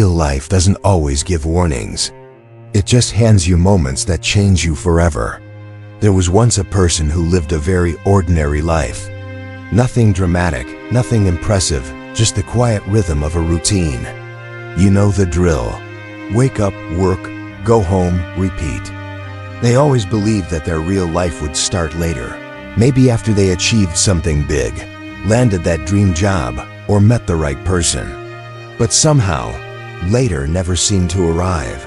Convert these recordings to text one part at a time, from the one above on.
Real life doesn't always give warnings. It just hands you moments that change you forever. There was once a person who lived a very ordinary life. Nothing dramatic, nothing impressive, just the quiet rhythm of a routine. You know the drill. Wake up, work, go home, repeat. They always believed that their real life would start later. Maybe after they achieved something big, landed that dream job, or met the right person. But somehow, later never seemed to arrive.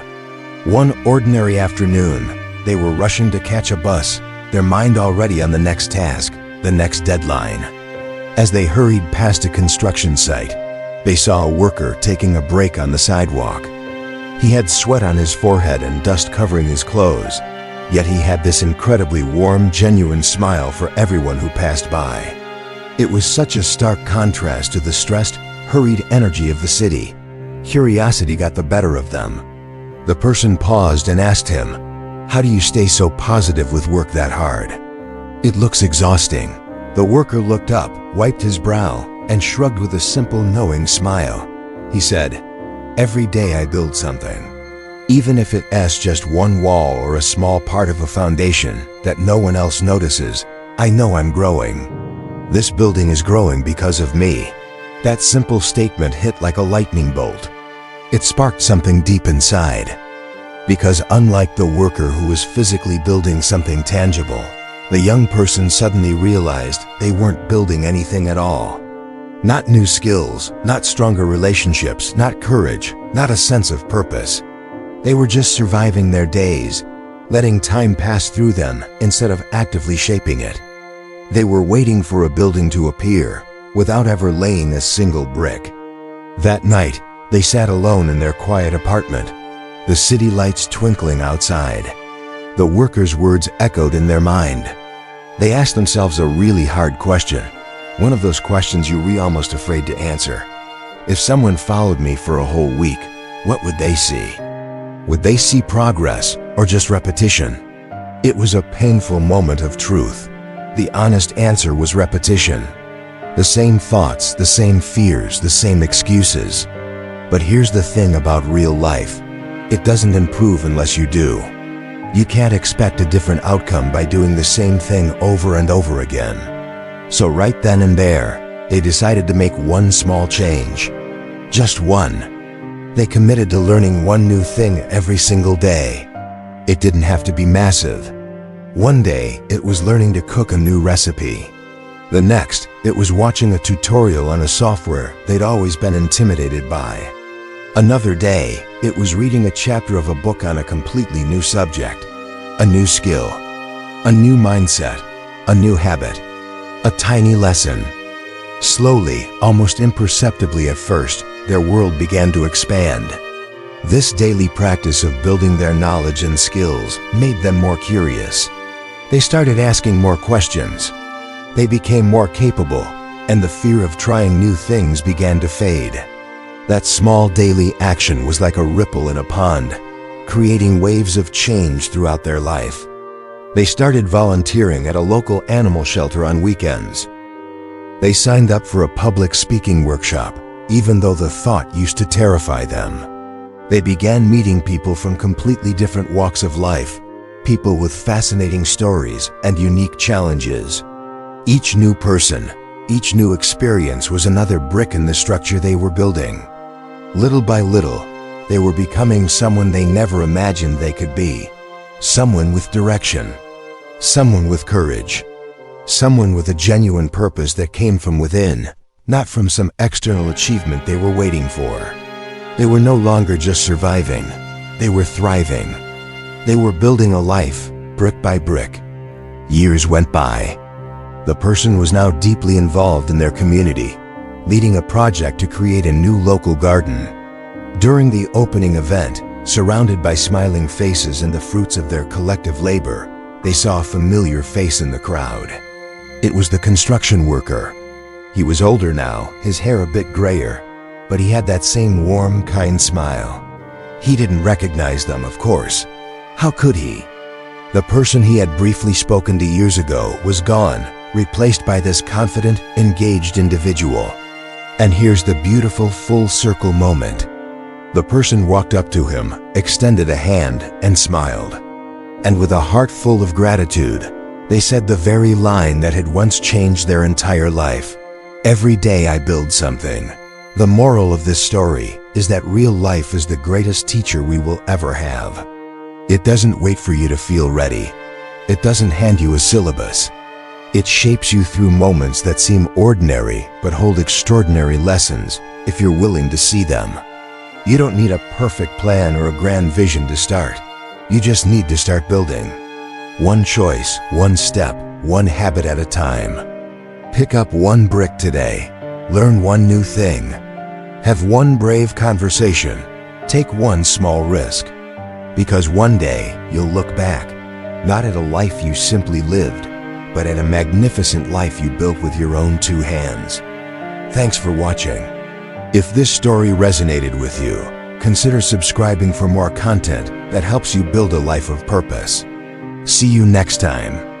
One ordinary afternoon, they were rushing to catch a bus, their mind already on the next task, the next deadline. As they hurried past a construction site, they saw a worker taking a break on the sidewalk. He had sweat on his forehead and dust covering his clothes, yet he had this incredibly warm, genuine smile for everyone who passed by. It was such a stark contrast to the stressed, hurried energy of the city. Curiosity got the better of them. The person paused and asked him, "How do you stay so positive with work that hard? It looks exhausting." The worker looked up, wiped his brow, and shrugged with a simple, knowing smile. He said, "Every day I build something. Even if it's just one wall or a small part of a foundation that no one else notices, I know I'm growing. This building is growing because of me." That simple statement hit like a lightning bolt. It sparked something deep inside. Because unlike the worker who was physically building something tangible, the young person suddenly realized they weren't building anything at all. Not new skills, not stronger relationships, not courage, not a sense of purpose. They were just surviving their days, letting time pass through them instead of actively shaping it. They were waiting for a building to appear, without ever laying a single brick. That night, they sat alone in their quiet apartment, the city lights twinkling outside. The workers' words echoed in their mind. They asked themselves a really hard question, one of those questions you're almost afraid to answer. If someone followed me for a whole week, what would they see? Would they see progress or just repetition? It was a painful moment of truth. The honest answer was repetition. The same thoughts, the same fears, the same excuses. But here's the thing about real life. It doesn't improve unless you do. You can't expect a different outcome by doing the same thing over and over again. So right then and there, they decided to make one small change. Just one. They committed to learning one new thing every single day. It didn't have to be massive. One day, it was learning to cook a new recipe. The next, it was watching a tutorial on a software they'd always been intimidated by. Another day, it was reading a chapter of a book on a completely new subject. A new skill, a new mindset, a new habit, a tiny lesson. Slowly, almost imperceptibly at first, their world began to expand. This daily practice of building their knowledge and skills made them more curious. They started asking more questions. They became more capable, and the fear of trying new things began to fade. That small daily action was like a ripple in a pond, creating waves of change throughout their life. They started volunteering at a local animal shelter on weekends. They signed up for a public speaking workshop, even though the thought used to terrify them. They began meeting people from completely different walks of life, people with fascinating stories and unique challenges. Each new person, each new experience was another brick in the structure they were building. Little by little, they were becoming someone they never imagined they could be. Someone with direction, someone with courage, someone with a genuine purpose that came from within, not from some external achievement they were waiting for. They were no longer just surviving, they were thriving. They were building a life, brick by brick. Years went by. The person was now deeply involved in their community, leading a project to create a new local garden. During the opening event, surrounded by smiling faces and the fruits of their collective labor, they saw a familiar face in the crowd. It was the construction worker. He was older now, his hair a bit grayer, but he had that same warm, kind smile. He didn't recognize them, of course. How could he? The person he had briefly spoken to years ago was gone, replaced by this confident, engaged individual. And here's the beautiful full circle moment. The person walked up to him, extended a hand, and smiled. And with a heart full of gratitude, they said the very line that had once changed their entire life. Every day I build something. The moral of this story is that real life is the greatest teacher we will ever have. It doesn't wait for you to feel ready. It doesn't hand you a syllabus. It shapes you through moments that seem ordinary but hold extraordinary lessons if you're willing to see them. You don't need a perfect plan or a grand vision to start. You just need to start building. One choice, one step, one habit at a time. Pick up one brick today. Learn one new thing. Have one brave conversation. Take one small risk. Because one day you'll look back, not at a life you simply lived, but at a magnificent life you built with your own two hands. Thanks for watching. If this story resonated with you, consider subscribing for more content that helps you build a life of purpose. See you next time.